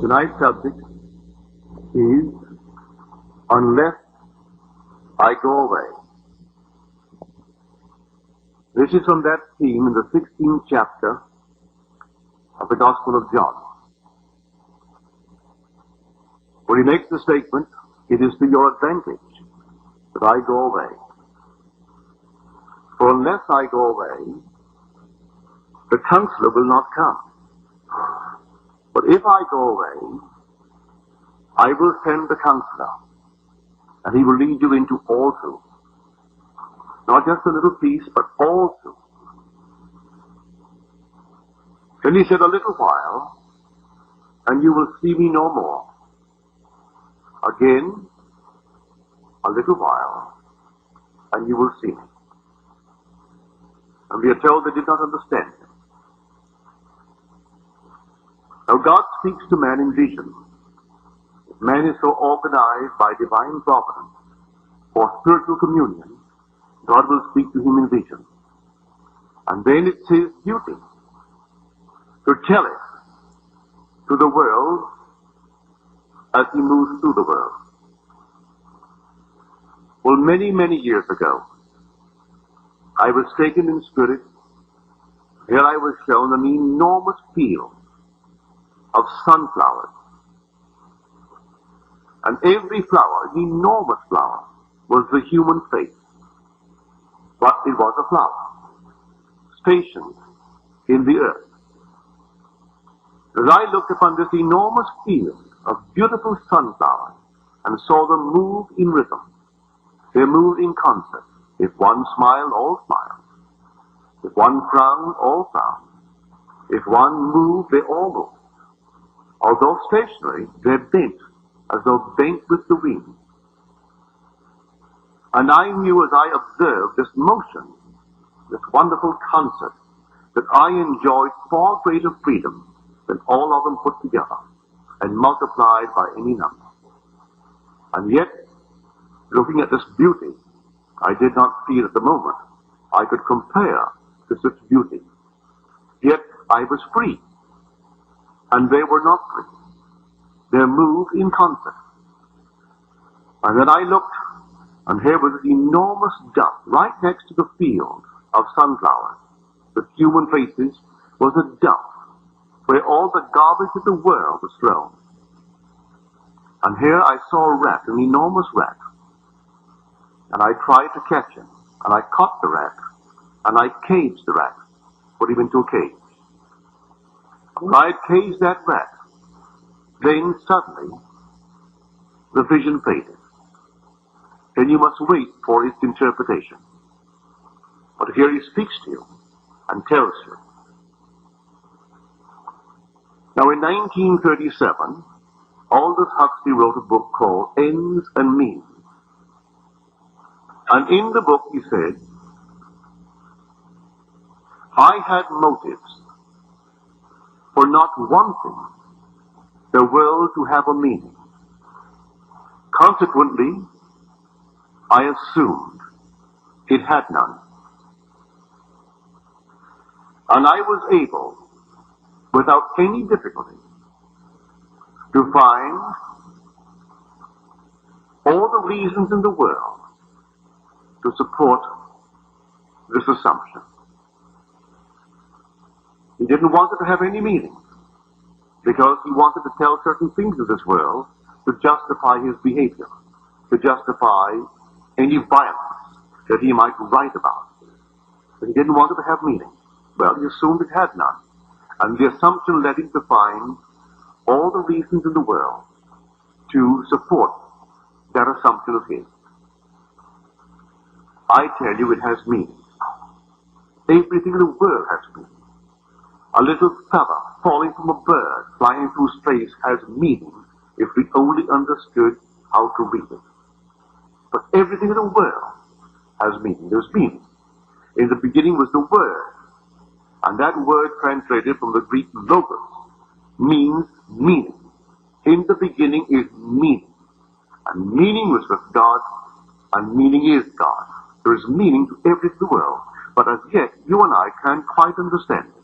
Tonight's subject is Unless I Go Away. This is from that theme in the 16th chapter of the Gospel of John, where he makes the statement, "It is to your advantage that I go away. For unless I go away, the Counselor will not come. But if I go away, I will send the Counselor, and he will lead you into all truth." Not just a little piece, but all truth. Then he said, "A little while, and you will see me no more. Again, a little while, and you will see me." And we are told they did not understand him. Now God speaks to man in vision. If man is so organized by divine providence for spiritual communion, God will speak to him in vision. And then it's his duty to tell it to the world as he moves through the world. Well, many, many years ago, I was taken in spirit. Here I was shown an enormous field of sunflowers. And every flower, an enormous flower, was the human face. But it was a flower, stationed in the earth. As I looked upon this enormous field of beautiful sunflowers and saw them move in rhythm, they moved in concert. If one smiled, all smiled. If one frowned, all frowned. If one moved, they all moved. Although stationary, they bent, as though bent with the wind. And I knew as I observed this motion, this wonderful concert, that I enjoyed far greater freedom than all of them put together and multiplied by any number. And yet, looking at this beauty, I did not feel at the moment I could compare to such beauty. Yet I was free, and they were not free. They moved in concert. And then I looked, and here was this enormous dove right next to the field of sunflowers with human faces was a dove where all the garbage of the world was thrown. And here I saw a rat, an enormous rat. And I tried to catch him, and I caught the rat, and I caged the rat, put him into a cage. When I had caged that rat, then suddenly the vision faded. Then you must wait for its interpretation. But here he speaks to you and tells you. Now in 1937, Aldous Huxley wrote a book called Ends and Means. And in the book he said, "I had motives for not wanting the world to have a meaning. Consequently, I assumed it had none. And I was able, without any difficulty, to find all the reasons in the world to support this assumption." He didn't want it to have any meaning, because he wanted to tell certain things of this world to justify his behavior, to justify any violence that he might write about. But he didn't want it to have meaning. Well, he assumed it had none. And the assumption led him to find all the reasons in the world to support that assumption of his. I tell you, it has meaning. Everything in the world has meaning. A little feather falling from a bird flying through space has meaning if we only understood how to read it. But everything in the world has meaning. There's meaning. In the beginning was the Word. And that word translated from the Greek logos means meaning. In the beginning is meaning. And meaning was with God, and meaning is God. There is meaning to everything in the world, but as yet you and I can't quite understand it.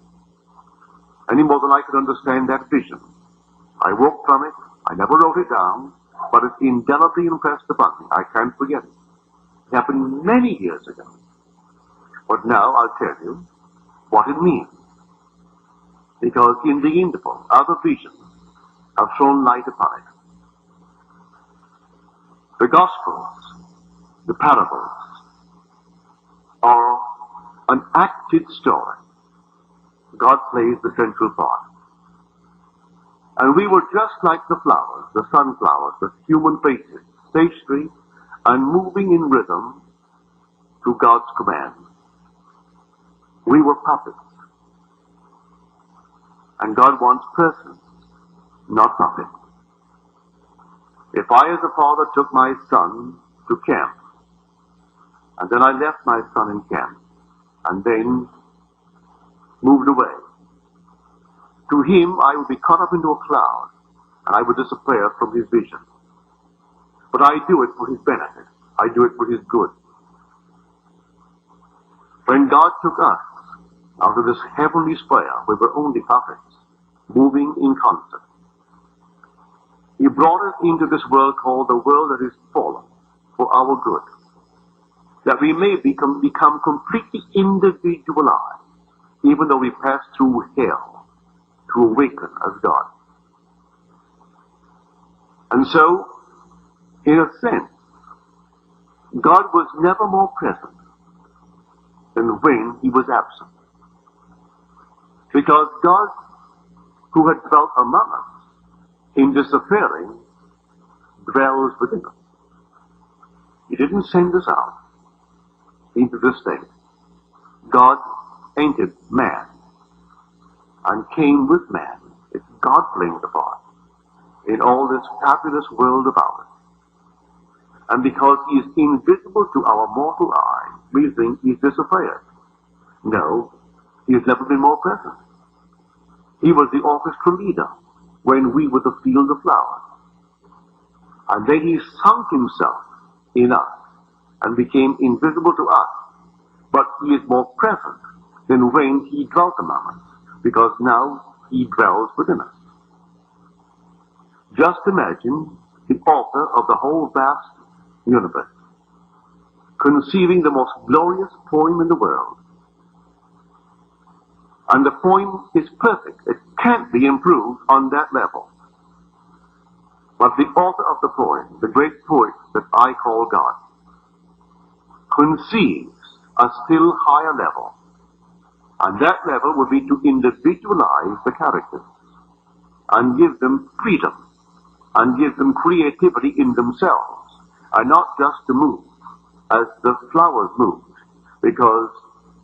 Any more than I could understand that vision I woke from it. I never wrote it down, but it's indelibly impressed upon me. I can't forget it. It happened many years ago. But now I'll tell you what it means. Because in the interval, other visions have thrown light upon it. The Gospels, the parables, are an acted story. God plays the central part. And we were just like the flowers, the sunflowers, the human faces, stationary and moving in rhythm to God's command. We were puppets. And God wants persons, not puppets. If I as a father took my son to camp, and then I left my son in camp, and then moved away, to him I would be caught up into a cloud, and I would disappear from his vision. But I do it for his benefit. I do it for his good. When God took us out of this heavenly sphere, we were only puppets, moving in concert. He brought us into this world called the world that is fallen, for our good, that we may become completely individualized, even though we pass through hell to awaken as God. And so, in a sense, God was never more present than when he was absent. Because God, who had dwelt among us in disappearing, dwells within us. He didn't send us out into this thing. God entered man and came with man. It's God playing the part in all this fabulous world about us. And because he is invisible to our mortal eye, we think he's disappeared. No, he has never been more present. He was the orchestra leader when we were the field of flowers. And then he sunk himself in us and became invisible to us. But he is more present than when he dwelt among us, because now he dwells within us. Just imagine the author of the whole vast universe conceiving the most glorious poem in the world. And the poem is perfect. It can't be improved on that level. But the author of the poem, the great poet that I call God, conceives a still higher level. And that level would be to individualize the characters and give them freedom and give them creativity in themselves, and not just to move as the flowers moved, because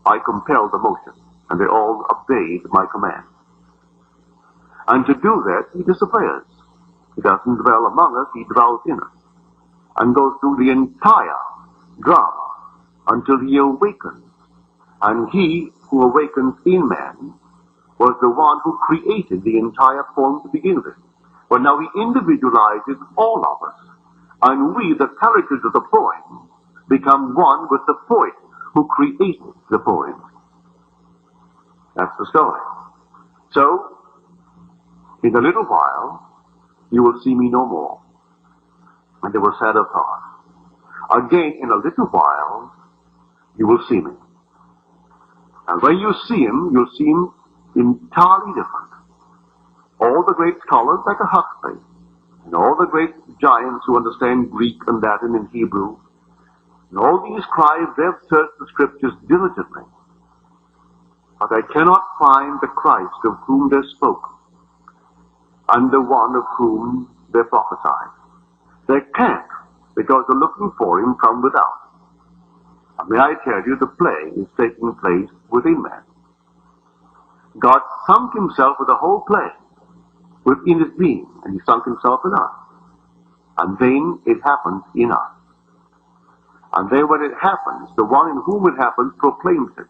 I compelled the motion and they all obeyed my command. And to do that, he disappears. He doesn't dwell among us, he dwells in us and goes through the entire drama until he awakens. And he who awakens in man was the one who created the entire poem to begin with. But now he individualizes all of us, and we, the characters of the poem, become one with the poet who created the poem. That's the story. So, in a little while, you will see me no more. And they were sad of heart. Again, in a little while, you will see me. And when you see him, you'll see him entirely different. All the great scholars like a Huxley, and all the great giants who understand Greek and Latin and Hebrew, and all these scribes, they've searched the scriptures diligently. But they cannot find the Christ of whom they spoke, and the one of whom they prophesied. They can't, because they're looking for him from without. And may I tell you, the play is taking place within man. God sunk himself with the whole play within his being, and he sunk himself in us. And then it happens in us. And then when it happens, the one in whom it happens proclaims it,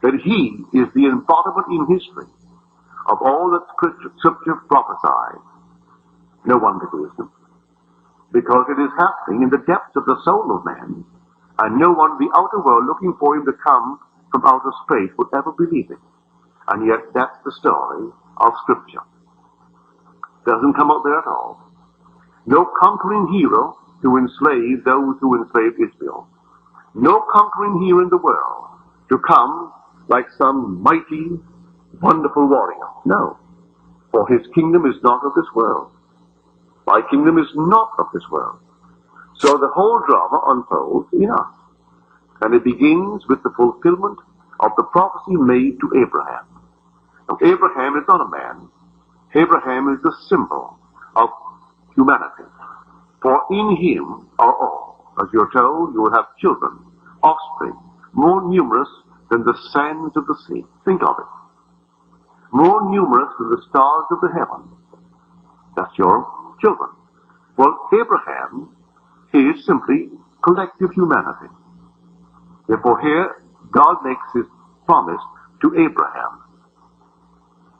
that he is the embodiment in history of all that Scripture prophesies. No one believes him, because it is happening in the depths of the soul of man, and no one in the outer world looking for him to come from outer space would ever believe it. And yet that's the story of Scripture. Doesn't come out there at all. No conquering hero to enslave those who enslaved Israel. No conquering hero in the world to come like some mighty, wonderful warrior. No. For his kingdom is not of this world. My kingdom is not of this world. So the whole drama unfolds in us. And it begins with the fulfillment of the prophecy made to Abraham. Now, Abraham is not a man. Abraham is the symbol of humanity. For in him are all. As you're told, you will have children, offspring, more numerous than the sands of the sea. Think of it. More numerous than the stars of the heaven. That's your children. Well, Abraham is simply collective humanity. Therefore here, God makes his promise to Abraham.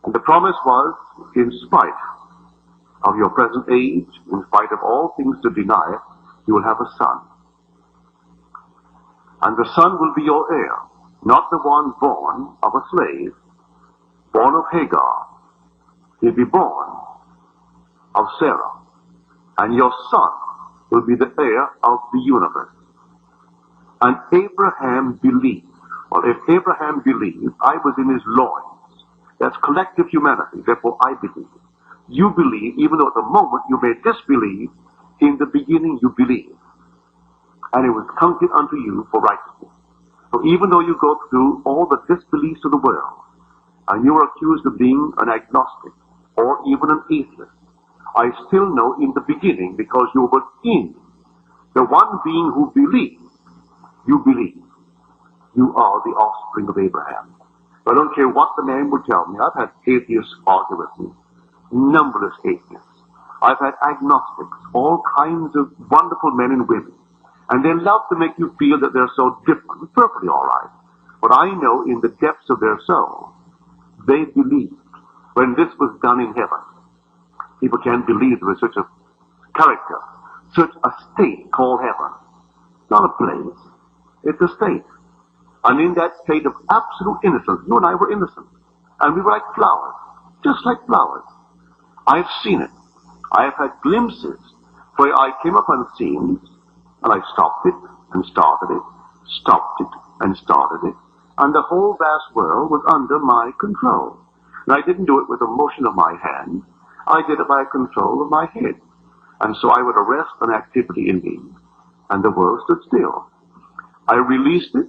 And the promise was, in spite of your present age, in spite of all things to deny it, you will have a son. And the son will be your heir, not the one born of a slave, born of Hagar. He'll be born of Sarah. And your son will be the heir of the universe. And Abraham believed. Well, if Abraham believed, I was in his loins. That's collective humanity. Therefore, I believe. You believe, even though at the moment you may disbelieve, in the beginning you believe. And it was counted unto you for righteousness. So even though you go through all the disbeliefs of the world, and you are accused of being an agnostic, or even an atheist, I still know in the beginning, because you were in the one being who believes, you believe. You are the offspring of Abraham. I don't care what the man would tell me. I've had atheists argue with me. Numberless atheists. I've had agnostics, all kinds of wonderful men and women. And they love to make you feel that they're so different. Perfectly all right. But I know in the depths of their soul, they believed when this was done in heaven. People can't believe there is such a character, such a state called heaven. Not a place. It's a state. And in that state of absolute innocence, you and I were innocent. And we were like flowers. Just like flowers. I've seen it. I have had glimpses where I came upon scenes and I stopped it and started it, stopped it and started it. And the whole vast world was under my control. And I didn't do it with a motion of my hand. I did it by control of my head. And so I would arrest an activity in me, and the world stood still. I released it,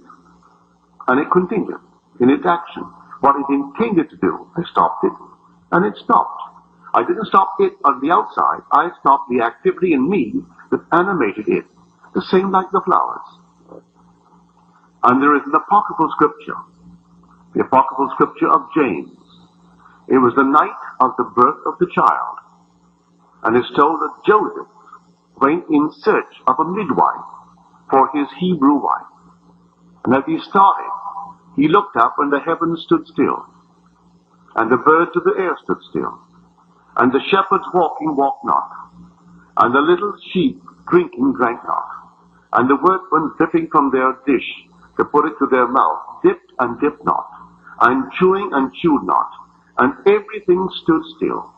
and it continued in its action. What it intended to do, I stopped it, and it stopped. I didn't stop it on the outside. I stopped the activity in me that animated it, the same like the flowers. And there is an apocryphal scripture, the apocryphal scripture of James. It was the night of the birth of the child, and it's told that Joseph went in search of a midwife for his Hebrew wife. And as he started, he looked up and the heavens stood still, and the birds of the air stood still, and the shepherds walking walked not, and the little sheep drinking drank not, and the workmen dipping from their dish to put it to their mouth dipped and dipped not, and chewing and chewed not, and everything stood still.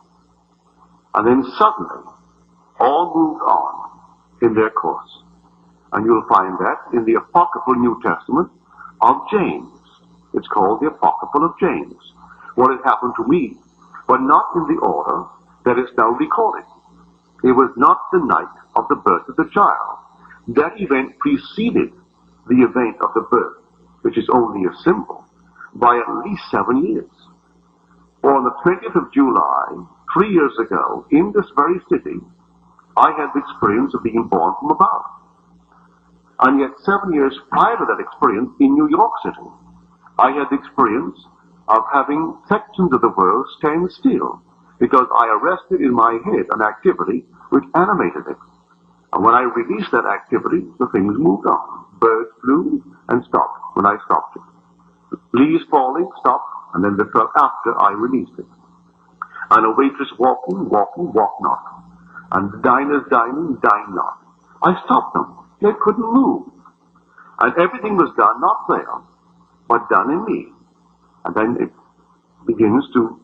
And then suddenly, all moved on in their course. And you'll find that in the apocryphal New Testament of James. It's called the Apocryphal of James. What had happened to me, but not in the order that is now recorded. It was not the night of the birth of the child. That event preceded the event of the birth, which is only a symbol, by at least 7 years. For on the 20th of July, 3 years ago, in this very city, I had the experience of being born from above. And yet 7 years prior to that experience in New York City, I had the experience of having sections of the world stand still, because I arrested in my head an activity which animated it. And when I released that activity, the things moved on. Birds flew and stopped when I stopped it. Leaves falling, stopped, and then they fell after I released it. And a waitress walking, walked not. And the diners dining, dine not. I stopped them. They couldn't move. And everything was done, not there, but done in me. And then it begins to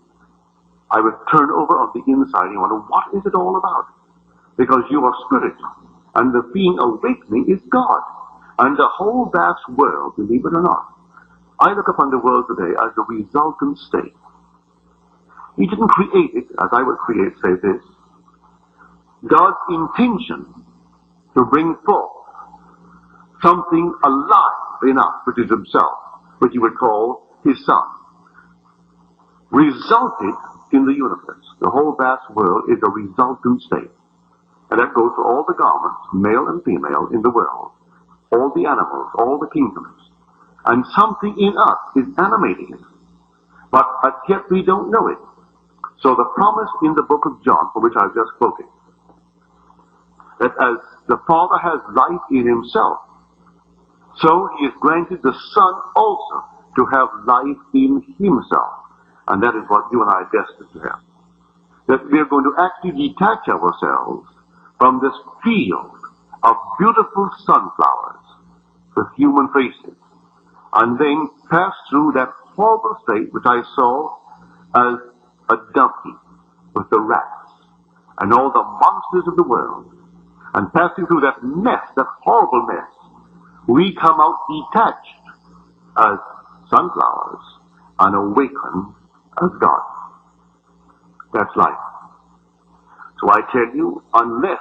I would turn over on the inside and wonder, what is it all about? Because you are spirit, and the being awakening is God. And the whole vast world, believe it or not, I look upon the world today as the resultant state. He didn't create it as I would create, say this. God's intention to bring forth something alive in us, which is himself, which he would call his son, resulted in the universe. The whole vast world is a resultant state. And that goes for all the garments, male and female, in the world, all the animals, all the kingdoms. And something in us is animating it. But as yet we don't know it. So the promise in the book of John, for which I've just quoted, that as the Father has life in himself, so he has granted the Son also to have life in himself. And that is what you and I are destined to have. That we are going to actually detach ourselves from this field of beautiful sunflowers with human faces, and then pass through that horrible state which I saw as a donkey with the rats and all the monsters of the world, and passing through that mess, that horrible mess, we come out detached as sunflowers and awaken as God. That's life. So I tell you, unless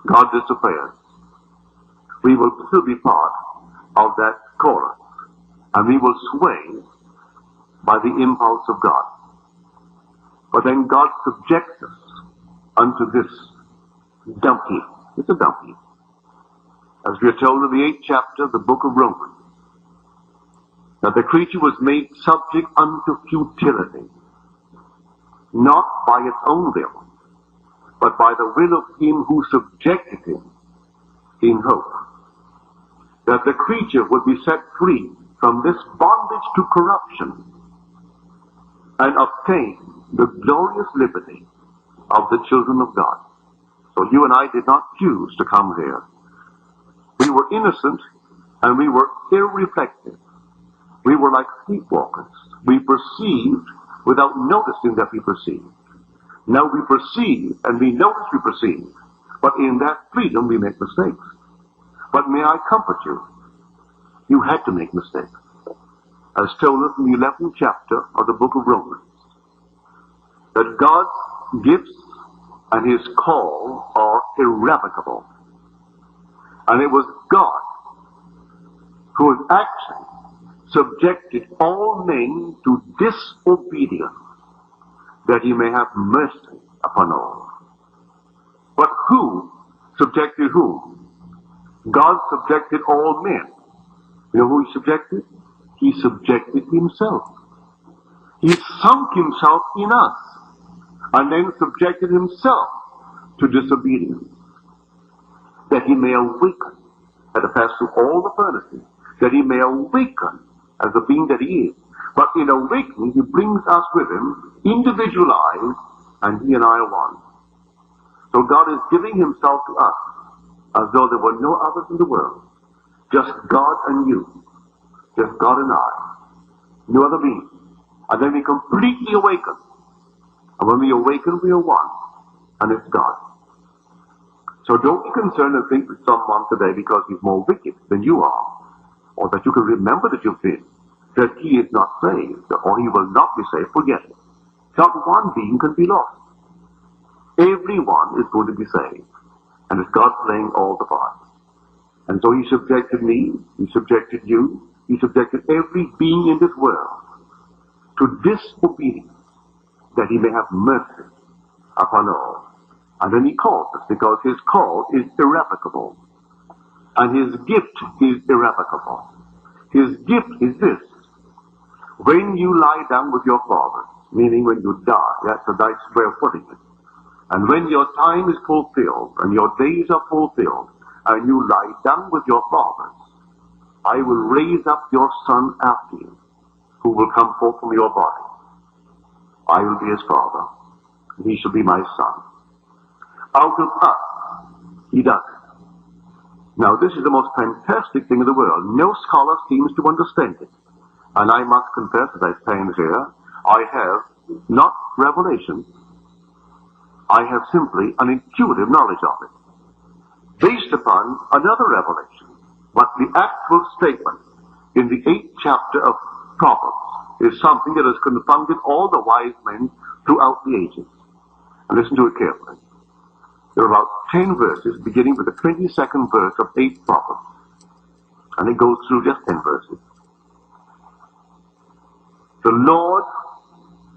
God disappears, we will still be part of that chorus, and we will sway by the impulse of God. But then God subjects us unto this donkey. It's a donkey. As we are told in the 8th chapter of the book of Romans, that the creature was made subject unto futility, not by its own will, but by the will of him who subjected him, in hope that the creature would be set free from this bondage to corruption and obtain the glorious liberty of the children of God. So you and I did not choose to come here. We were innocent and we were irreflective. We were like sleepwalkers. We perceived without noticing that we perceived. Now we perceive and we notice we perceive, but in that freedom we make mistakes. But may I comfort you, you had to make mistakes. As told us in the 11th chapter of the book of Romans, that God's gifts and his call are irrevocable. And it was God who in action subjected all men to disobedience, that he may have mercy upon all. But who subjected whom? God subjected all men. You know who he subjected? He subjected himself. He sunk himself in us, and then subjected himself to disobedience, that he may awaken, had to pass through all the furnaces, that he may awaken as the being that he is. But in awakening, he brings us with him, individualized, and he and I are one. So God is giving himself to us as though there were no others in the world. Just God and you. Just God and I. No other being. And then we completely awaken. And when we awaken, we are one. And it's God. So don't be concerned and think that someone today, because he's more wicked than you are, or that you can remember that you've been, that he is not saved, or he will not be saved. Forget it. Not one being can be lost. Everyone is going to be saved. And it's God playing all the parts. And so he subjected me, he subjected you, he subjected every being in this world to disobedience, that he may have mercy upon all. And then he calls us, because his call is irrevocable. And his gift is irrevocable. His gift is this. When you lie down with your father, meaning when you die, that's a nice way of putting it. And when your time is fulfilled, and your days are fulfilled, and you lie down with your fathers, I will raise up your son after you, who will come forth from your body. I will be his father, and he shall be my son. Out of us, he does it. Now, this is the most fantastic thing in the world. No scholar seems to understand it. And I must confess, as I stand here, I have not revelation. I have simply an intuitive knowledge of it, based upon another revelation. But the actual statement in the 8th chapter of Proverbs is something that has confounded all the wise men throughout the ages. And listen to it carefully. There are about 10 verses, beginning with the 22nd verse of 8th Proverbs. And it goes through just 10 verses. The Lord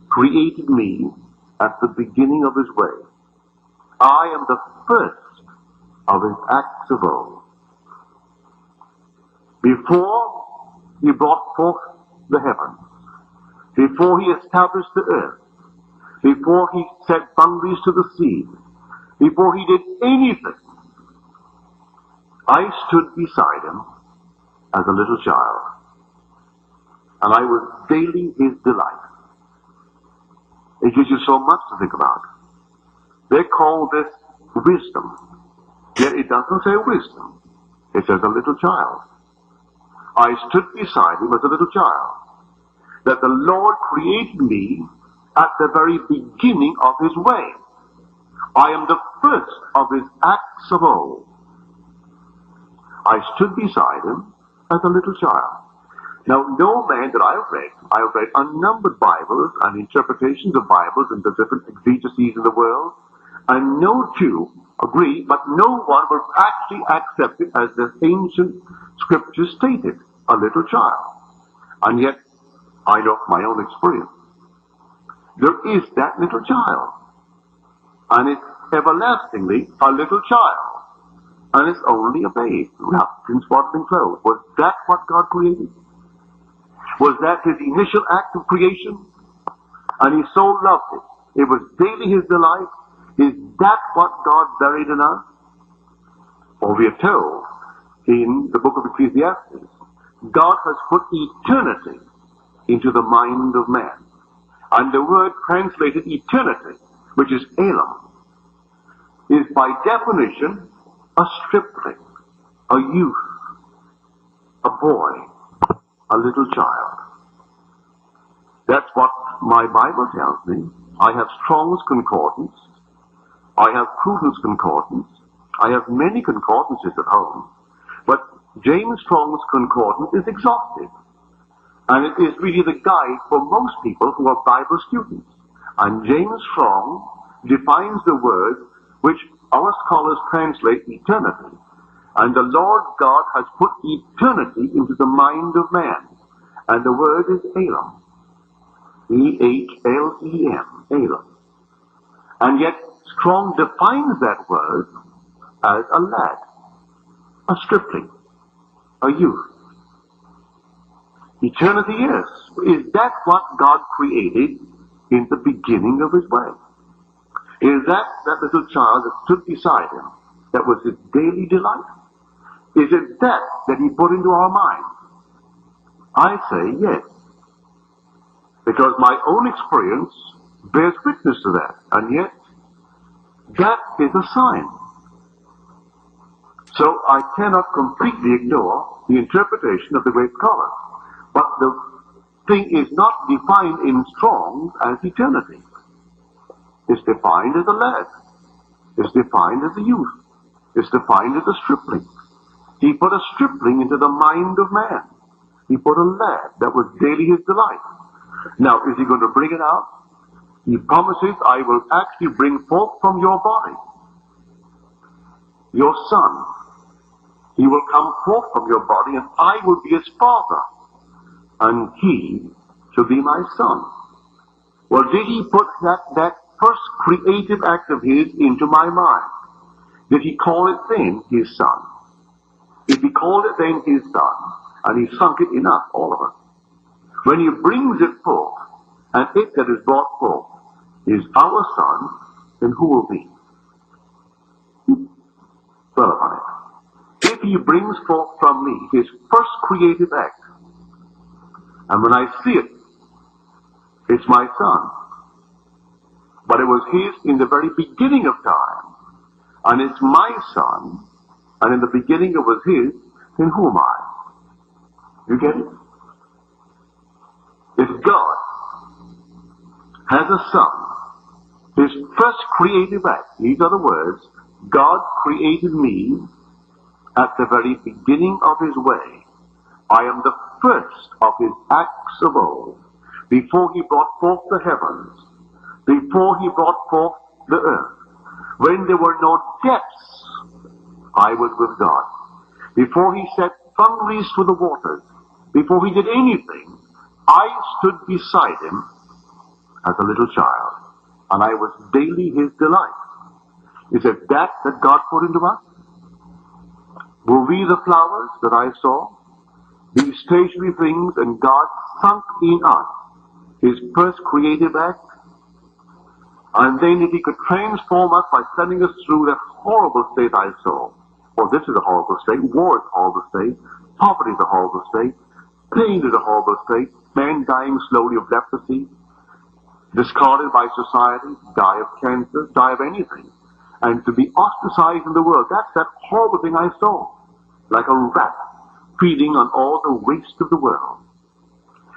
created me at the beginning of his way. I am the first of his acts of old. Before he brought forth the heavens, before he established the earth, before he set boundaries to the sea, before he did anything, I stood beside him as a little child, and I was daily his delight. It gives you so much to think about. They call this wisdom, yet it doesn't say wisdom. It says a little child. I stood beside him as a little child, that the Lord created me at the very beginning of his way. I am the first of his acts of old. I stood beside him as a little child. Now, no man that I've read unnumbered Bibles and interpretations of Bibles and the different exegeses in the world, and no two agree, but no one will actually accept it as the ancient scriptures stated, a little child. And yet, I know from my own experience, there is that little child. And it's everlastingly a little child. And it's only a babe, wrapped in swaddling clothes. Was that what God created? Was that his initial act of creation? And he so loved it. It was daily his delight. Is that what God buried in us? Or we are told in the book of Ecclesiastes, God has put eternity into the mind of man. And the word translated eternity, which is elam, is by definition a stripling, a youth, a boy, a little child. That's what my Bible tells me. I have Strong's Concordance. I have Prudence Concordance. I have many concordances at home. But James Strong's Concordance is exhaustive. And it is really the guide for most people who are Bible students. And James Strong defines the word which our scholars translate eternity. And the Lord God has put eternity into the mind of man. And the word is elam. E-H-L-E-M, elam. And yet Strong defines that word as a lad, a stripling, a youth. Eternity is that what God created in the beginning of his way? Is that little child that stood beside him that was his daily delight? Is it that he put into our minds? I say yes. Because my own experience bears witness to that. And yet, that is a sign. So I cannot completely ignore the interpretation of the great scholars. But the thing is not defined in Strong's as eternity. It's defined as a lad. It's defined as a youth. It's defined as a stripling. He put a stripling into the mind of man. He put a lad that was daily his delight. Now, is he going to bring it out? He promises, I will actually bring forth from your body your son. He will come forth from your body, and I will be his father, and he shall be my son. Well, did he put that first creative act of his into my mind? Did he call it then his son? If he called it then his son, and he sunk it enough, all of us, when he brings it forth, and it that is brought forth is our son, then who will be? Well upon it. If he brings forth from me his first creative act, and when I see it, it's my son. But it was his in the very beginning of time, and it's my son, and in the beginning it was his, then who am I? You get it? It's God. has a son. His first creative act, these are the words, God created me at the very beginning of his way. I am the first of his acts of old. Before he brought forth the heavens, before he brought forth the earth, when there were no depths, I was with God. Before he set thunderings to the waters, before he did anything, I stood beside him as a little child, and I was daily his delight. Is it that God put into us? Were we the flowers that I saw? These stationary things, and God sunk in us his first creative act? And then if he could transform us by sending us through that horrible state I saw, well, this is a horrible state, war is a horrible state, poverty is a horrible state, pain is a horrible state, man dying slowly of leprosy, discarded by society, die of cancer, die of anything. And to be ostracized in the world, that's that horrible thing I saw. Like a rat feeding on all the waste of the world.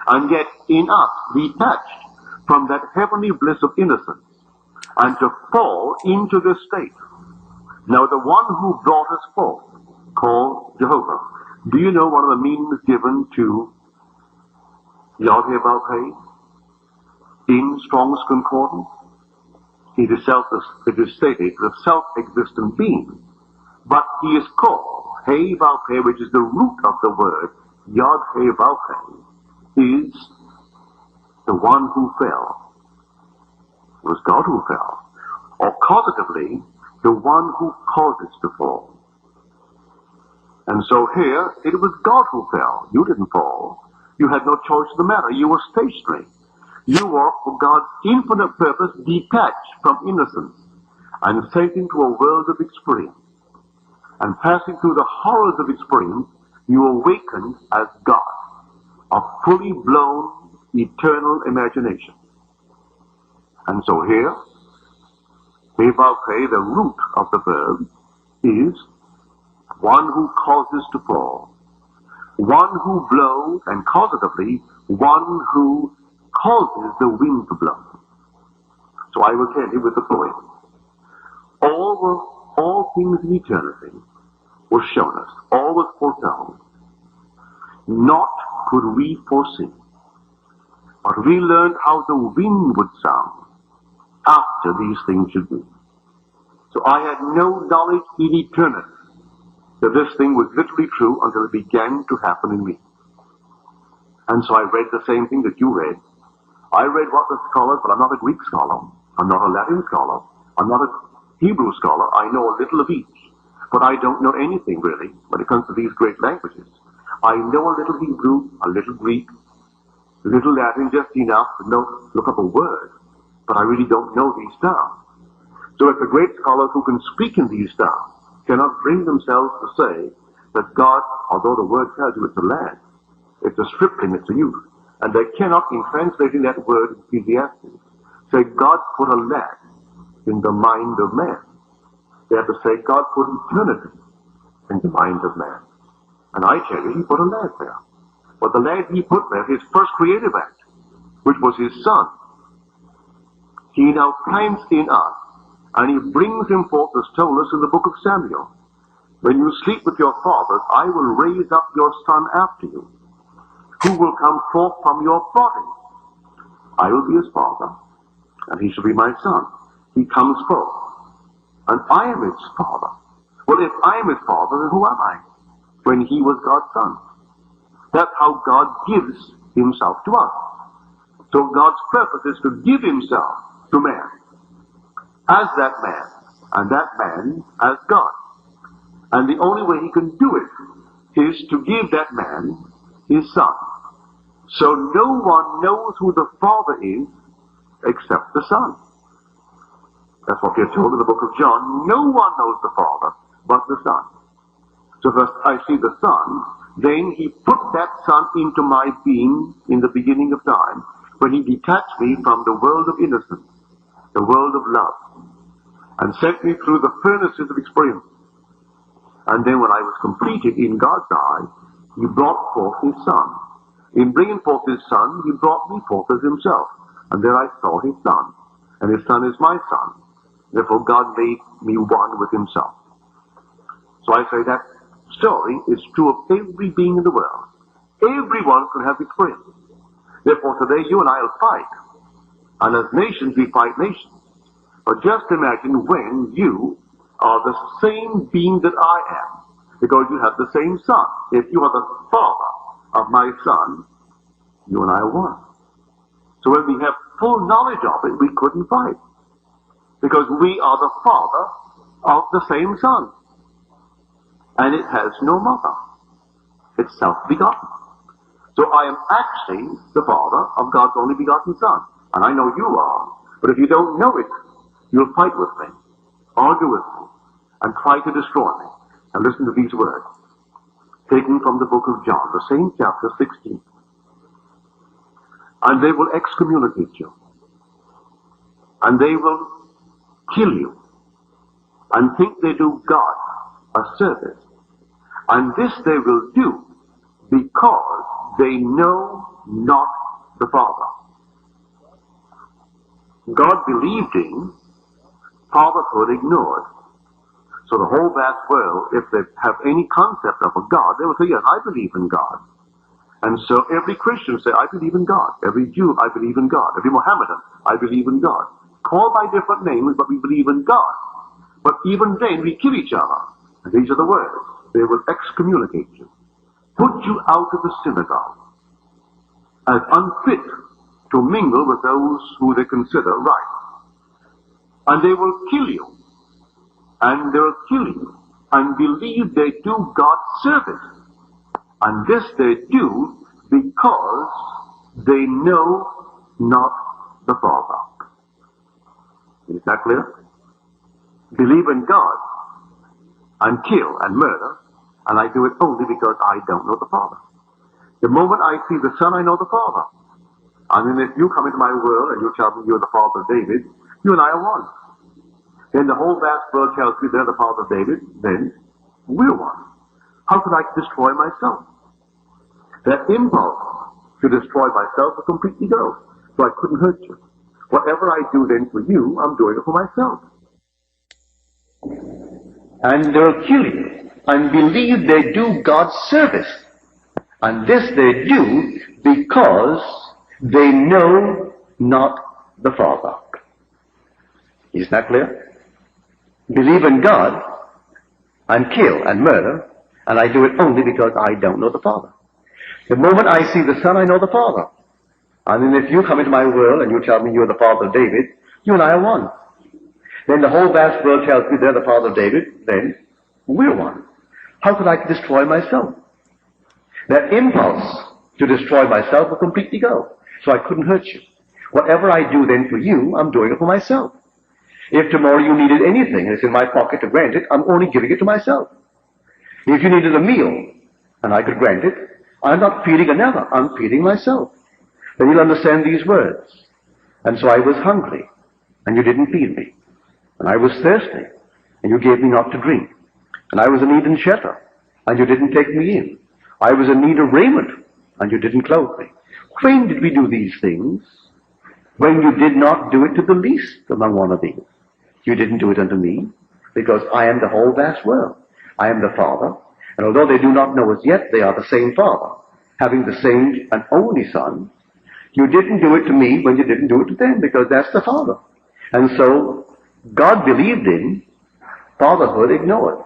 And yet in us, detached from that heavenly bliss of innocence, and to fall into this state. Now the one who brought us forth, called Jehovah, do you know one of the meanings given to Yahweh in Strong's Concordance? It is stated the self-existent being, but he is called He Valpe, which is the root of the word Yahweh Valpe, is the one who fell. It was God who fell, or causatively, the one who causes to fall. And so here, it was God who fell. You didn't fall. You had no choice in the matter. You were stationary. You were, for God's infinite purpose, detached from innocence and sent into a world of experience. And passing through the horrors of experience, you awakened as God, a fully blown, eternal imagination. And so here, Evalpe, the root of the verb, is one who causes to fall, one who blows, and causatively, one who causes the wind to blow. So I will tell you with the poem. All things in eternity were shown us, all was foretold. Not could we foresee, but we learned how the wind would sound after these things should be. So I had no knowledge in eternity that this thing was literally true until it began to happen in me. And so I read the same thing that you read. I read what the scholars, but I'm not a Greek scholar. I'm not a Latin scholar. I'm not a Hebrew scholar. I know a little of each. But I don't know anything really when it comes to these great languages. I know a little Hebrew, a little Greek, a little Latin, just enough to look up a word. But I really don't know these terms. So if the great scholars who can speak in these terms cannot bring themselves to say that God, although the word tells you it's a lad, it's a stripling, it's a youth, and they cannot, in translating that word in Ecclesiastes, say God put a lad in the mind of man. They have to say God put eternity in the mind of man. And I tell you, he put a lad there. But the lad he put there, his first creative act, which was his son, he now plants in us, and he brings him forth as told us in the book of Samuel. When you sleep with your fathers, I will raise up your son after you, who will come forth from your body. I will be his father, and he shall be my son. He comes forth, and I am his father. Well, if I am his father, then who am I? When he was God's son. That's how God gives himself to us. So God's purpose is to give himself to man, as that man, and that man as God. And the only way he can do it is to give that man his son. So no one knows who the Father is except the Son. That's what we're told in the book of John. No one knows the Father but the Son. So first I see the Son, then he put that Son into my being in the beginning of time, when he detached me from the world of innocence, the world of love, and sent me through the furnaces of experience. And then when I was completed in God's eye, he brought forth his Son. In bringing forth his Son, he brought me forth as himself. and there I saw his son, and his son is my son. Therefore God made me one with himself. So I say that story is true of every being in the world. Everyone can have experience. Therefore today you and I will fight. And as nations we fight nations. But just imagine when you are the same being that I am, because you have the same son. If you are the father of my son, you and I are one. So when we have full knowledge of it, we couldn't fight. Because we are the father of the same son. And it has no mother. It's self-begotten. So I am actually the father of God's only begotten son. And I know you are. But if you don't know it, you'll fight with me, argue with me, and try to destroy me. And listen to these words, taken from the book of John, the same chapter 16. And they will excommunicate you. And they will kill you. And think they do God a service. And this they will do because they know not the Father. God believed in, fatherhood ignored. So the whole vast world, if they have any concept of a God, they will say, yes, I believe in God. And so every Christian say, I believe in God. Every Jew, I believe in God. Every Mohammedan, I believe in God. Called by different names, but we believe in God. But even then, we kill each other. And these are the words. They will excommunicate you. Put you out of the synagogue as unfit to mingle with those who they consider right. And they will kill you. And they will kill you. And believe they do God's service. And this they do because they know not the Father. Is that clear? Believe in God and kill and murder, and I do it only because I don't know the Father. The moment I see the Son, I know the Father. And then if you come into my world and you tell me you're the father of David, you and I are one. Then the whole vast world tells me they're the father of David, then we're one. How could I destroy myself? That impulse to destroy myself will completely go. So I couldn't hurt you. Whatever I do then for you, I'm doing it for myself. And they'll kill you and believe they do God's service. And this they do because they know not the Father. Is that clear? Believe in God and kill and murder, and I do it only because I don't know the Father. The moment I see the Son, I know the Father. And then if you come into my world and you tell me you're the father of David, you and I are one. Then the whole vast world tells me they're the father of David, then we're one. How could I destroy myself? That impulse to destroy myself will completely go. So I couldn't hurt you. Whatever I do then for you, I'm doing it for myself. If tomorrow you needed anything and it's in my pocket to grant it, I'm only giving it to myself. If you needed a meal and I could grant it, I'm not feeding another, I'm feeding myself. Then you'll understand these words. And so I was hungry, and you didn't feed me. And I was thirsty, and you gave me not to drink. And I was in need of shelter, and you didn't take me in. I was in need of raiment, and you didn't clothe me. When did we do these things? When you did not do it to the least among one of these. You didn't do it unto me, because I am the whole vast world. I am the Father, and although they do not know as yet, they are the same Father, having the same and only Son. You didn't do it to me when you didn't do it to them, because that's the Father. And so, God believed in, fatherhood ignored.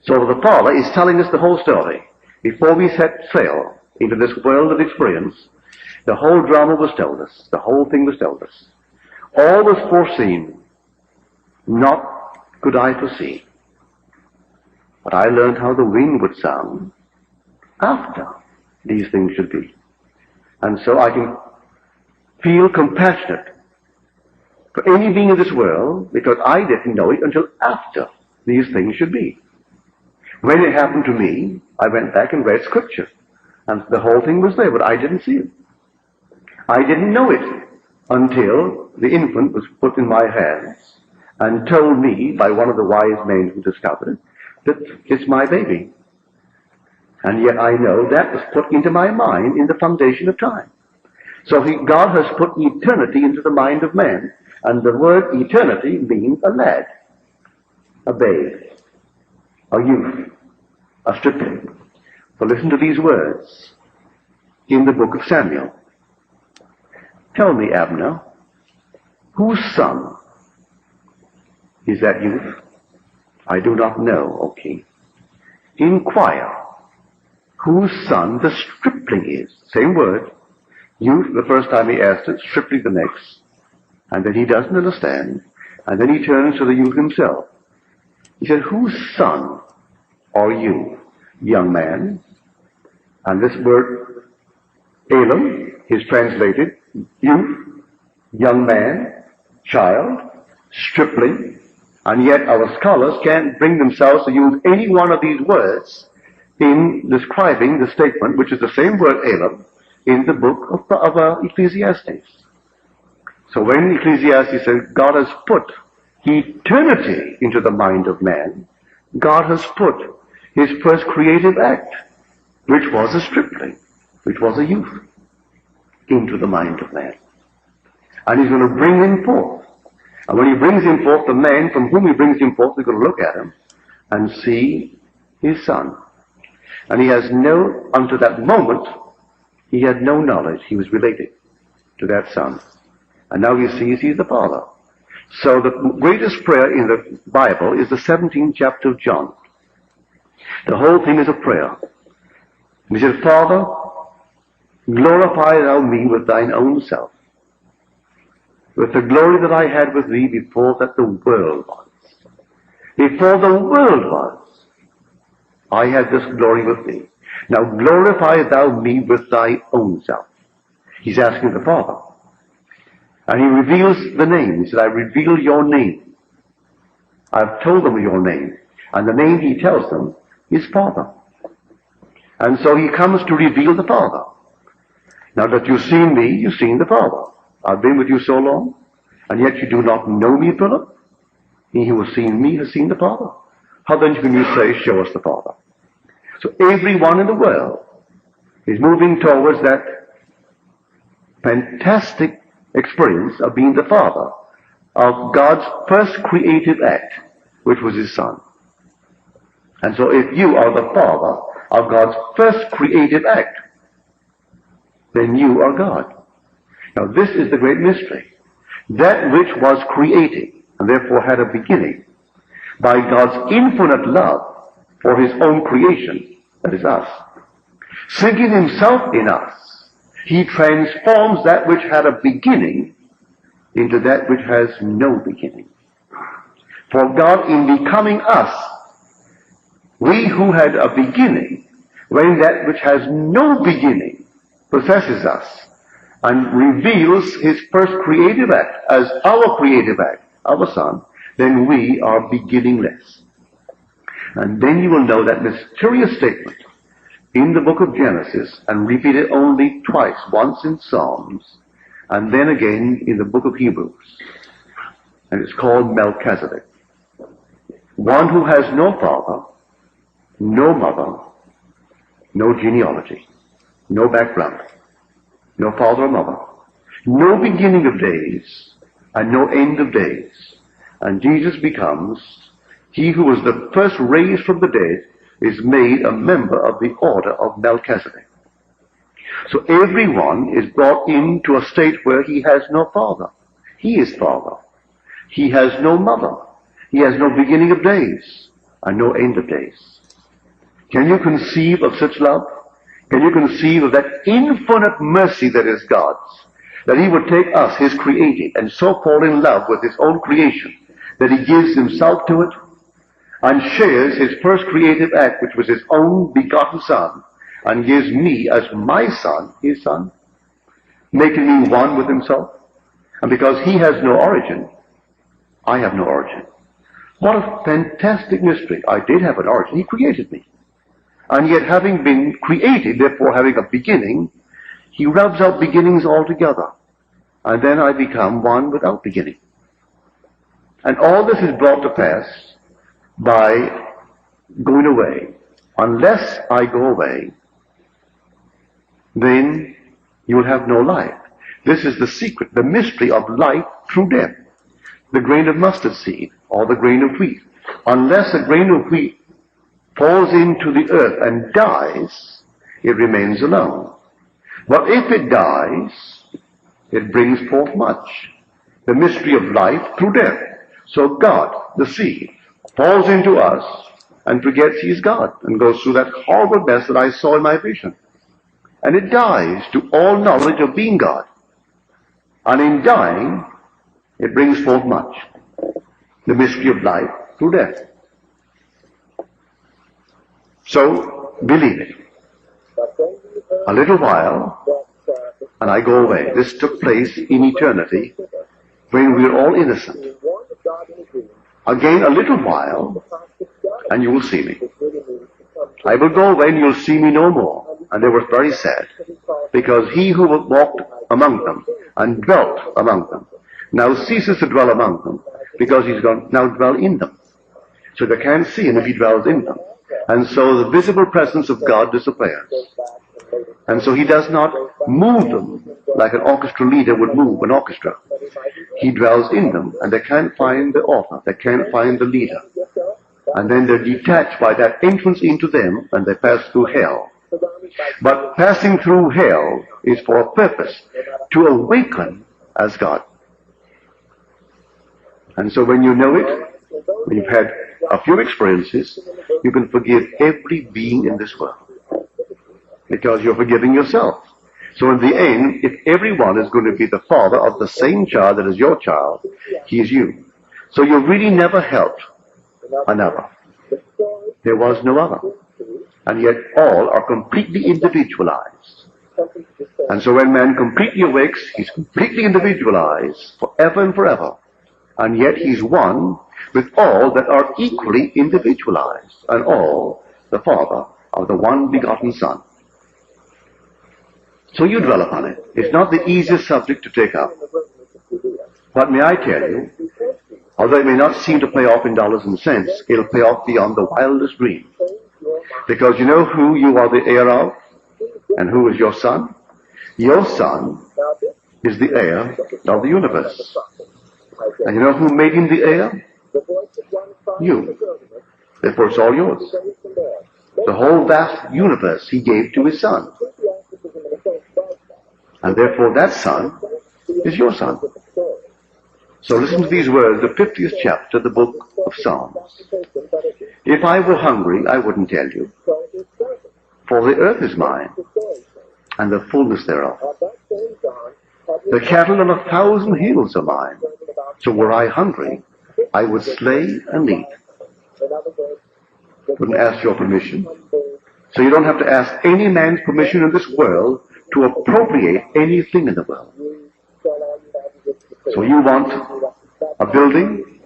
So the Father is telling us the whole story. Before we set sail into this world of experience, the whole drama was told us. The whole thing was told us. All was foreseen. Not could I foresee. But I learned how the wind would sound after these things should be. And so I can feel compassionate for any being in this world, because I didn't know it until after these things should be. When it happened to me, I went back and read Scripture, and the whole thing was there, but I didn't see it. I didn't know it until the infant was put in my hands and told me by one of the wise men who discovered it that it's my baby. And yet I know that was put into my mind in the foundation of time. So God has put eternity into the mind of man. And the word eternity means a lad, a babe, a youth, a stripling. So listen to these words in the book of Samuel. Tell me, Abner, whose son is that youth? I do not know, O king. Inquire whose son the stripling is. Same word. Youth the first time he asked it, stripling the next. And then he doesn't understand. And then he turns to the youth himself. He said, whose son are you, young man? And this word, Elam, is translated youth, young man, child, stripling. And yet our scholars can't bring themselves to use any one of these words in describing the statement, which is the same word Elam, in the book of Ecclesiastes. So when Ecclesiastes says God has put eternity into the mind of man, God has put his first creative act, which was a stripling, which was a youth, into the mind of man. And he's going to bring him forth. And when he brings him forth, the man from whom he brings him forth is going to look at him and see his son. And he has unto that moment, he had no knowledge he was related to that son. And now he sees he's the father. So the greatest prayer in the Bible is the 17th chapter of John. The whole thing is a prayer. He said, Father, glorify thou me with thine own self, with the glory that I had with thee before that the world was. Before the world was, I had this glory with thee. Now glorify thou me with thy own self. He's asking the Father. And he reveals the name. He said, I reveal your name. I've told them your name. And the name he tells them is Father. And so he comes to reveal the Father. Now that you've seen me, you've seen the Father. I've been with you so long, and yet you do not know me, Philip. He who has seen me has seen the Father. How then can you say, show us the Father? So everyone in the world is moving towards that fantastic experience of being the father of God's first creative act, which was his son. And so if you are the father of God's first creative act, then you are God. Now this is the great mystery. That which was created, and therefore had a beginning, by God's infinite love for his own creation, that is us, sinking himself in us, he transforms that which had a beginning into that which has no beginning. For God, in becoming us, we who had a beginning, when that which has no beginning possesses us and reveals his first creative act as our creative act, our Son, then we are beginningless. And then you will know that mysterious statement in the book of Genesis, and repeated only twice, once in Psalms, and then again in the book of Hebrews. And it's called Melchizedek. One who has no father, no mother, no genealogy, no background, no father or mother, no beginning of days, and no end of days. And Jesus becomes, he who was the first raised from the dead, is made a member of the order of Melchizedek. So everyone is brought into a state where he has no father. He is father. He has no mother. He has no beginning of days and no end of days. Can you conceive of such love? Can you conceive of that infinite mercy that is God's? That he would take us, his created, and so fall in love with his own creation that he gives himself to it and shares his first creative act, which was his own begotten Son, and gives me as my son, his son, making me one with himself. And because he has no origin, I have no origin. What a fantastic mystery. I did have an origin. He created me. And yet having been created, therefore having a beginning, he rubs out beginnings altogether. And then I become one without beginning. And all this is brought to pass by going away. Unless I go away, then you will have no life. This is the secret, the mystery of life through death. The grain of mustard seed, or the grain of wheat. Unless a grain of wheat falls into the earth and dies, it remains alone. But if it dies, it brings forth much. The mystery of life through death. So God, the seed, falls into us and forgets he is God and goes through that horrible mess that I saw in my vision. And it dies to all knowledge of being God. And in dying, it brings forth much. The mystery of life through death. So, believe it. A little while, and I go away. This took place in eternity when we were all innocent. Again, a little while, and you will see me. I will go away and you'll see me no more. And they were very sad, because he who walked among them and dwelt among them now ceases to dwell among them, because he's going to now dwell in them. So they can't see him if he dwells in them. And so the visible presence of God disappears. And so he does not move them like an orchestra leader would move an orchestra. He dwells in them, and they can't find the author, they can't find the leader. And then they're detached by that entrance into them, and they pass through hell. But passing through hell is for a purpose, to awaken as God. And so when you know it, when you've had a few experiences, you can forgive every being in this world. Because you're forgiving yourself. So in the end, if everyone is going to be the father of the same child that is your child, he is you. So you really never helped another. There was no other. And yet all are completely individualized. And so when man completely awakes, he's completely individualized forever and forever. And yet he's one with all that are equally individualized, and all the Father of the one begotten Son. So you dwell upon it. It's not the easiest subject to take up. But may I tell you, although it may not seem to pay off in dollars and cents, it'll pay off beyond the wildest dream. Because you know who you are the heir of, and who is your son? Your son is the heir of the universe. And you know who made him the heir? You. Therefore it's all yours. The whole vast universe he gave to his son. And therefore that son is your son. So listen to these words, the 50th chapter of the book of Psalms. If I were hungry, I wouldn't tell you. For the earth is mine, and the fullness thereof. The cattle on 1,000 hills are mine. So were I hungry, I would slay and eat. Wouldn't ask your permission. So you don't have to ask any man's permission in this world to appropriate anything in the world. So you want a building?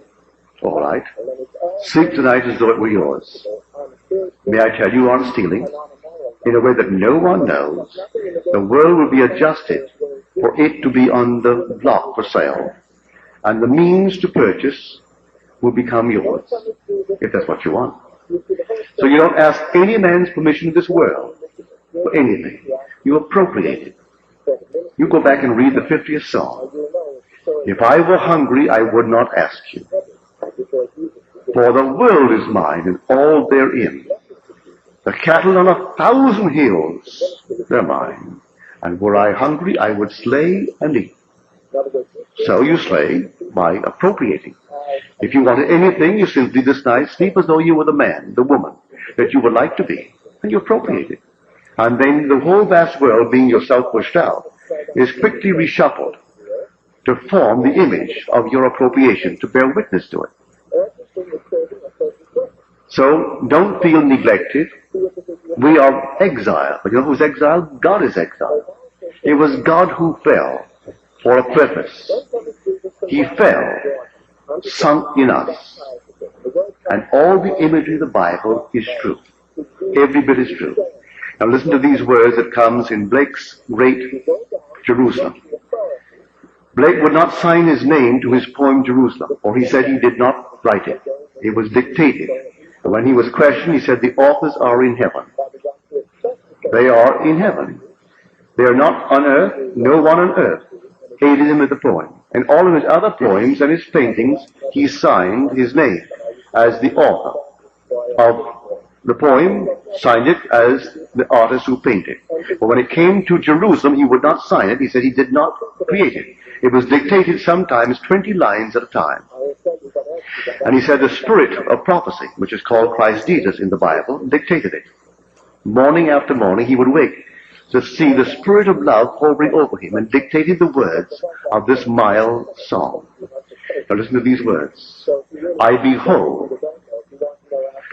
All right. Sleep tonight as though it were yours. May I tell you, on stealing, in a way that no one knows, the world will be adjusted for it to be on the block for sale. And the means to purchase will become yours, if that's what you want. So you don't ask any man's permission in this world for anything. You appropriate it. You go back and read the 50th Psalm. If I were hungry, I would not ask you. For the world is mine and all therein. The cattle on 1,000 hills, they're mine. And were I hungry, I would slay and eat. So you slay by appropriating. If you wanted anything, you simply this night sleep as though you were the man, the woman, that you would like to be. And you appropriate it. And then the whole vast world, being yourself pushed out, is quickly reshuffled to form the image of your appropriation, to bear witness to it. So don't feel neglected. We are exiled. But you know who's exiled? God is exiled. It was God who fell for a purpose. He fell, sunk in us. And all the imagery of the Bible is true. Every bit is true. Now listen to these words that comes in Blake's great Jerusalem. Blake would not sign his name to his poem Jerusalem, for he said he did not write it. It was dictated. And when he was questioned, he said the authors are in heaven. They are in heaven. They are not on earth, no one on earth aided him with the poem. In all of his other poems and his paintings, he signed his name as the author of the poem, signed it as the artist who painted. But when it came to Jerusalem, he would not sign it. He said he did not create it. It was dictated sometimes 20 lines at a time. And he said the spirit of prophecy, which is called Christ Jesus in the Bible, dictated it. Morning after morning, he would wake to see the spirit of love hovering over him and dictating the words of this mild song. Now listen to these words. I behold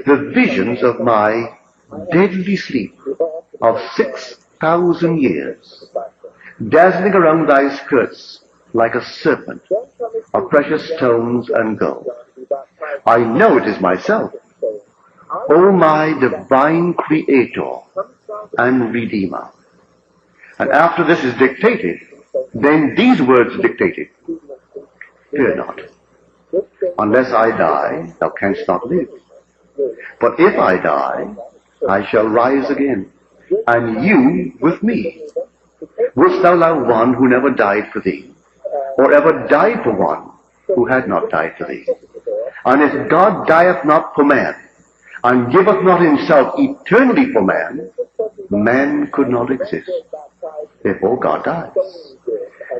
the visions of my deadly sleep of 6,000 years, dazzling around thy skirts like a serpent of precious stones and gold. I know it is myself, O my divine Creator and Redeemer. And after this is dictated, then these words dictated. Fear not. Unless I die, thou canst not live. But if I die, I shall rise again, and you with me. Wouldst thou love one who never died for thee, or ever died for one who had not died for thee? And if God dieth not for man, and giveth not himself eternally for man, man could not exist. Therefore God dies.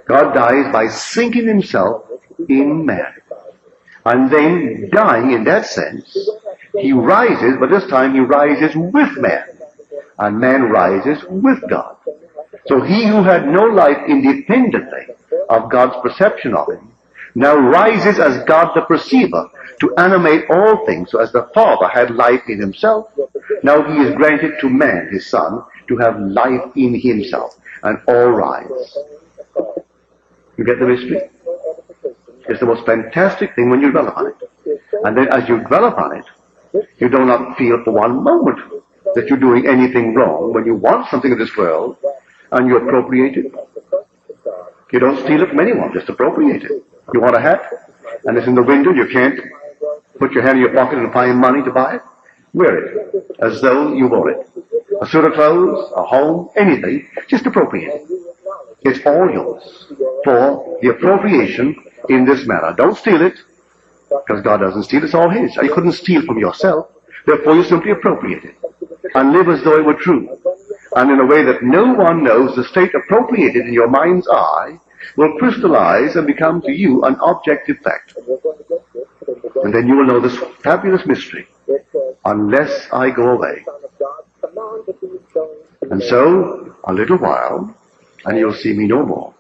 God dies by sinking himself in man. And then, dying in that sense, he rises, but this time he rises with man. And man rises with God. So he who had no life independently of God's perception of him, now rises as God the perceiver to animate all things. So as the Father had life in himself, now he is granted to man, his Son, to have life in himself. And all rise. You get the mystery? It's the most fantastic thing when you dwell upon it. And then as you dwell upon it, you do not feel for one moment that you're doing anything wrong when you want something of this world and you appropriate it. You don't steal it from anyone, just appropriate it. You want a hat and it's in the window, you can't put your hand in your pocket and find money to buy it? Wear it as though you wore it. A suit of clothes, a home, anything, just appropriate it. It's all yours for the appropriation in this manner. Don't steal it, because God doesn't steal, it's all his. You couldn't steal from yourself, therefore you simply appropriate it and live as though it were true. And in a way that no one knows, the state appropriated in your mind's eye will crystallize and become to you an objective fact. And then you will know this fabulous mystery. Unless I go away. And so, a little while, and you'll see me no more.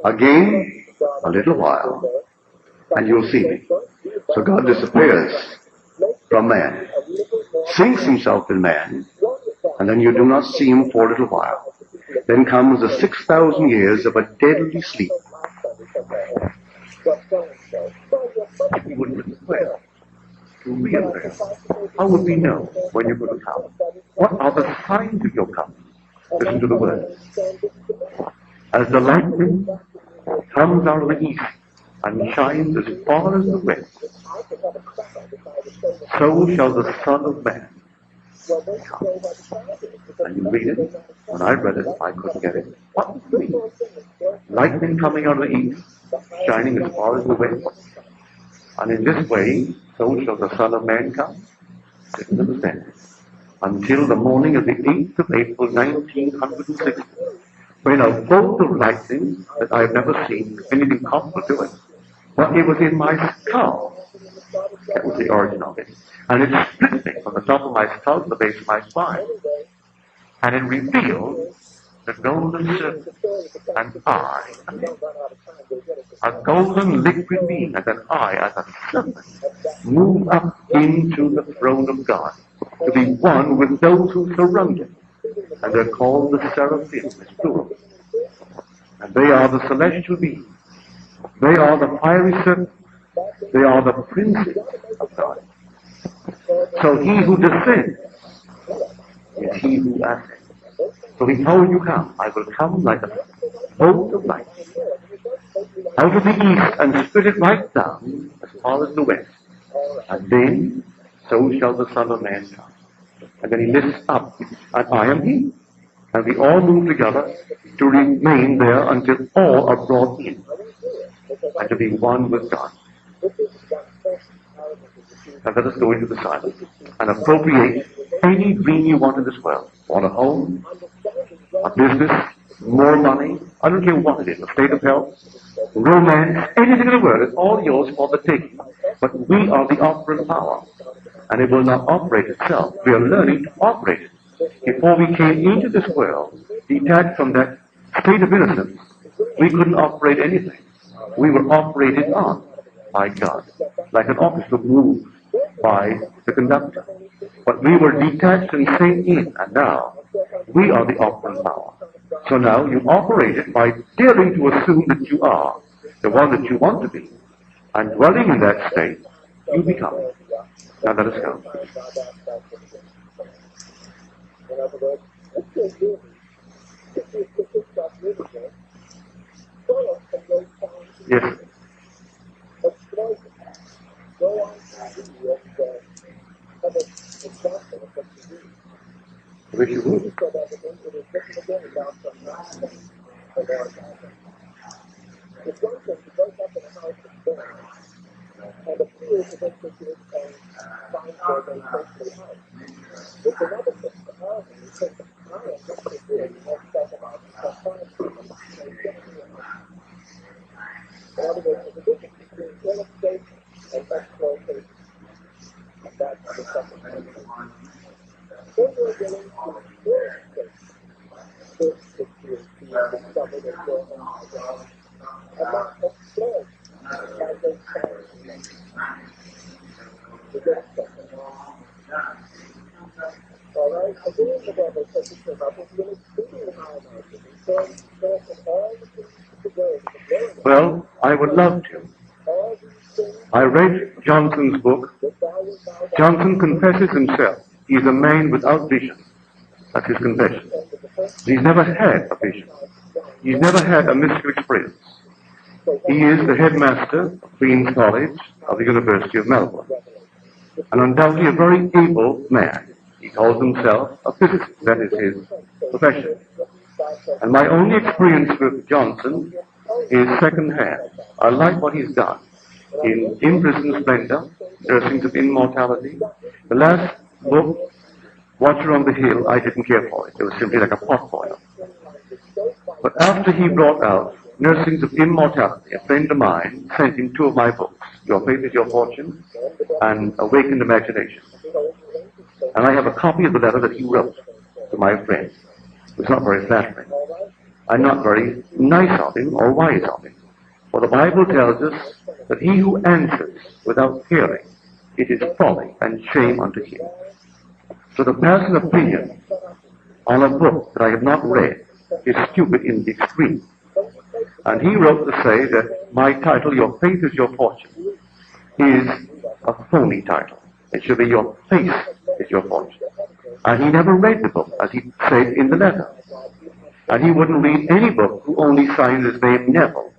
Again, a little while, and you'll see me. So God disappears from man, sinks himself in man, and then you do not see him for a little while. Then comes the 6,000 years of a deadly sleep. If we would well to realize, how would we know when you're going to come? What are the signs of your coming? Listen to the words. As the lightning comes out of the east and shines as far as the west, so shall the Son of Man come. And you read it. When I read it, I couldn't get it. What does it mean? Lightning coming out of the east, shining as far as the west. And in this way, so shall the Son of Man come. Listen to the sentence. Until the morning of the 8th of April, 1960, when a bolt of lightning that I have never seen anything comparable to it, but it was in my skull. That was the origin of it. And it split me from the top of my skull to the base of my spine. And it revealed the golden serpent, and I, a golden liquid being, and an eye as a serpent, moved up into the throne of God, to be one with those who surround him. And they're called the seraphim, it's plural. And they are the celestial beings. They are the fiery serpents. They are the princes of God. So he who descends is he who ascends. So before you come, I will come like a bolt of light out of the east and split it right down as far as the west. And then, so shall the Son of Man come. And then he lifts up, and I am he. And we all move together to remain there until all are brought in and to be one with God. And let us go into the silence and appropriate any dream you want in this world. Want a home, a business, more money, I don't care what it is, a state of health, romance, anything in the world, it's all yours for the taking. But we are the operant power, and it will not operate itself. We are learning to operate it. Before we came into this world, detached from that state of innocence, we couldn't operate anything. We were operated on by God, like an orchestra moved by the conductor. But we were detached and sent in, and now we are the operant power. So now you operate it by daring to assume that you are the one that you want to be, and dwelling in that state, you become it. Now let us go. Yes. I wish you would. Well, I would love to. I read Johnson's book. Johnson confesses himself. He is a man without vision. That's his confession. He's never had a vision. He's never had a mystical experience. He is the headmaster of Queen's College of the University of Melbourne, and undoubtedly a very able man. He calls himself a physicist. That is his profession. And my only experience with Johnson is second-hand. I like what he's done. In Prison Splendor, Nursings of Immortality, the last book, Watcher on the Hill, I didn't care for it. It was simply like a potboil. But after he brought out Nursings of Immortality, a friend of mine sent him two of my books, Your Faith is Your Fortune and Awakened Imagination. And I have a copy of the letter that he wrote to my friend. It's not very flattering. And not very nice of him or wise of him. For the Bible tells us that he who answers without hearing, it is folly and shame unto him. So to pass an opinion on a book that I have not read is stupid in the extreme. And he wrote to say that my title, Your Faith is Your Fortune, is a phony title. It should be Your Faith is Your Fortune. And he never read the book, as he said in the letter. And he wouldn't read any book who only signed his name Neville.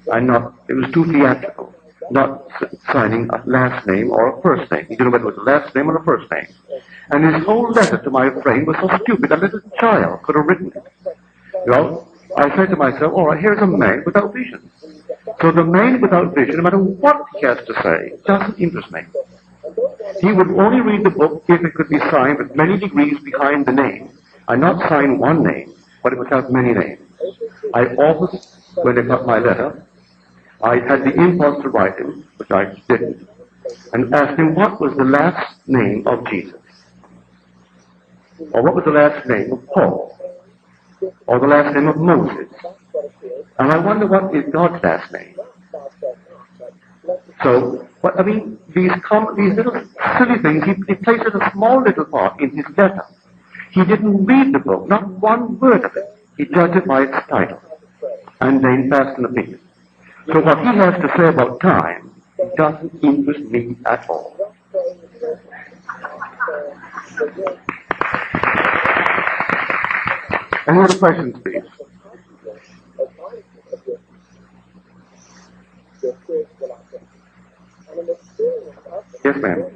And not, it was too theatrical, not signing a last name or a first name. He didn't know whether it was a last name or a first name. And his whole letter to my friend was so stupid, a little child could have written it. Well, I said to myself, all right, here's a man without vision. So the man without vision, no matter what he has to say, doesn't interest me. He would only read the book if it could be signed with many degrees behind the name, and not sign one name, but it would have many names. I always, when they got my letter, I had the impulse to write him, which I didn't, and asked him what was the last name of Jesus, or what was the last name of Paul, or the last name of Moses. And I wonder what is God's last name. So, what, I mean, these little silly things, he places a small little part in his letter. He didn't read the book, not one word of it. He judged it by its title, and then passed an opinion. So what he has to say about time doesn't interest me at all. Any other questions, please? Yes, ma'am.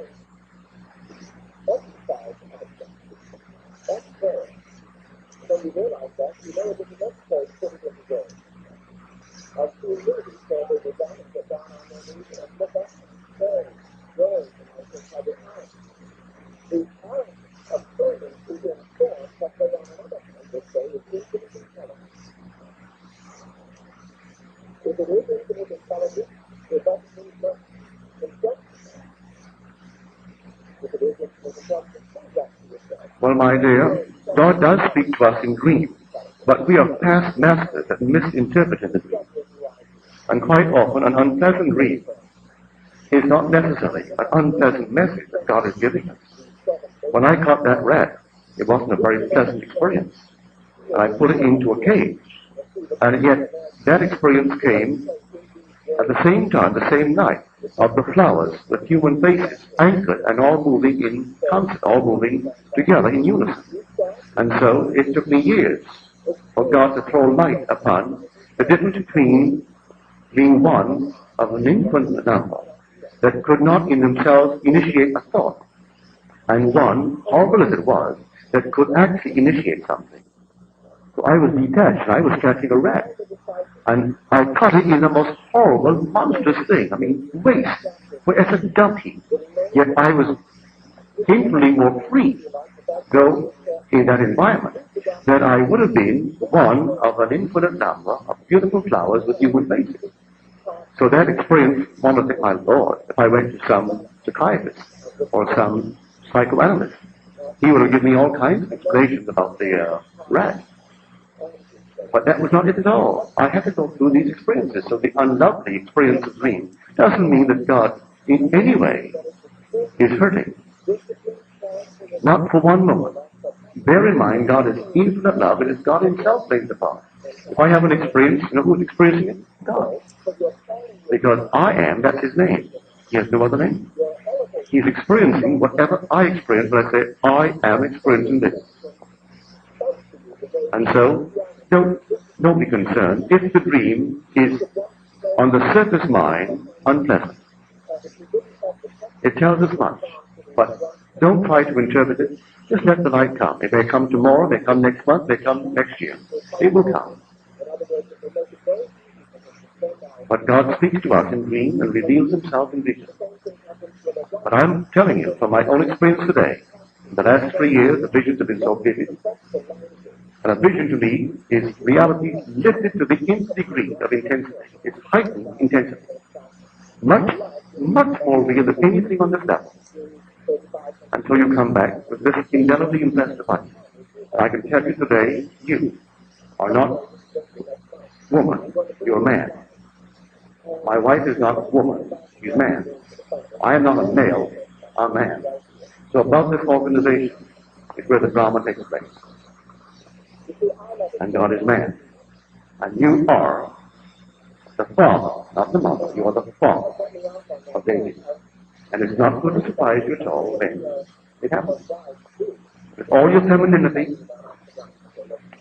Well, my dear, God does speak to us in dreams, but we are past masters at misinterpreting the dream. And quite often an unpleasant dream is not necessarily an unpleasant message that God is giving us. When I caught that rat, it wasn't a very pleasant experience. And I put it into a cage. And yet that experience came at the same time, the same night, of the flowers with human faces anchored and all moving in concert, all moving together in unison. And so it took me years for God to throw light upon the difference between being one of an infinite number that could not in themselves initiate a thought, and one, horrible as it was, that could actually initiate something. So I was detached, and I was catching a rat. And I caught it in the most horrible, monstrous thing. I mean, waste, where it's a dung heap. Yet I was infinitely more free to go in that environment than I would have been one of an infinite number of beautiful flowers with human faces. So that experience, one of the, my Lord, if I went to some psychiatrist or some psychoanalyst, he would have given me all kinds of explanations about the rat. But that was not it at all. I had to go through these experiences. So the unlovely experience of dream doesn't mean that God in any way is hurting. Not for one moment. Bear in mind, God is infinite love. It is God himself plays the part. If I have an experience, you know who's experiencing it? God. Because I am, that's his name. He has no other name. He's experiencing whatever I experience when I say, I am experiencing this. And so, don't be concerned if the dream is, on the surface mind, unpleasant. It tells us much, but don't try to interpret it. Just let the light come. It may come tomorrow, it may come next month, it may come next year. It will come. But God speaks to us in dreams and reveals himself in vision. But I'm telling you, from my own experience today, in the last 3 years, the visions have been so vivid. And a vision to me is reality lifted to the nth degree of intensity. It's heightened intensity. Much, much more real than anything on this level. And so you come back with this indelibly impressed upon you. And I can tell you today, you are not woman, you're man. My wife is not woman, she's man. I am not a male, I'm man. So above this organization is where the drama takes place. And God is man. And you are the father, not the mother, you are the father of David. And it's not going to surprise you at all when it happens. With all your femininity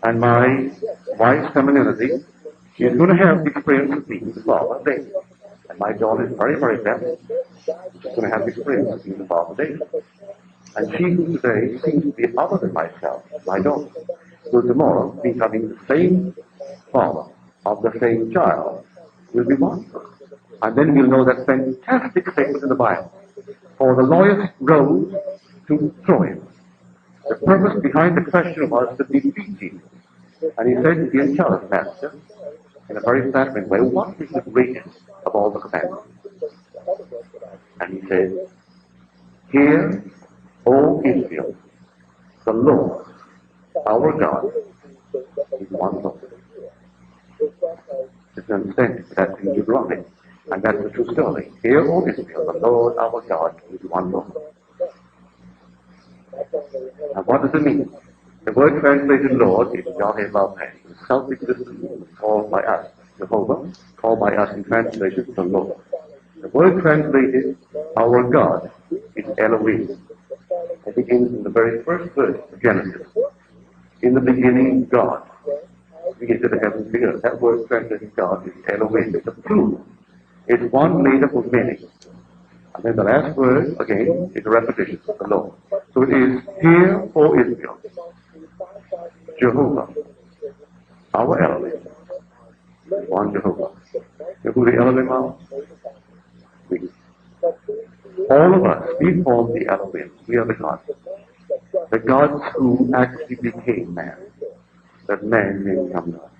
and my wife's femininity, she is going to have the experience of being the father of David. And my daughter is very, very feminine. She's going to have the experience of being the father of David. And she who today seems to be other than myself, my daughter, will tomorrow be having the same father of the same child, will be one. And then we'll know that fantastic statement in the Bible. For the lawyers rose to throw him. The purpose behind the question was to defeat Jesus. And he said, "He'll tell us, Master, in a very flattering way, what is the greatest of all the commandments?" And he said, "Hear, O Israel, the Lord, our God, is one Lord." It's an understanding that's in Deuteronomy. And that's the true story. Hear, O Israel, the Lord our God is one Lord. Now what does it mean? The word translated Lord is Jehovah, self-existent, called by us, Jehovah, called by us in translation the Lord. The word translated our God is Elohim. It begins in the very first verse of Genesis. In the beginning, God created the heavens and the earth. That word translated God is Elohim. It's a plural. It's one made up of many. And then the last word, again, is a repetition of the Lord. So it is, "Hear, O Israel, Jehovah, our Elohim, one Jehovah. You know who the Elohim are? We. All of us, we form the Elohim. We are the gods. The gods who actually became man, that man may become God.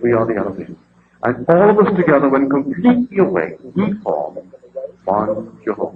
We are the Elohim. And all of us together, when completely awake, we form one Jehovah.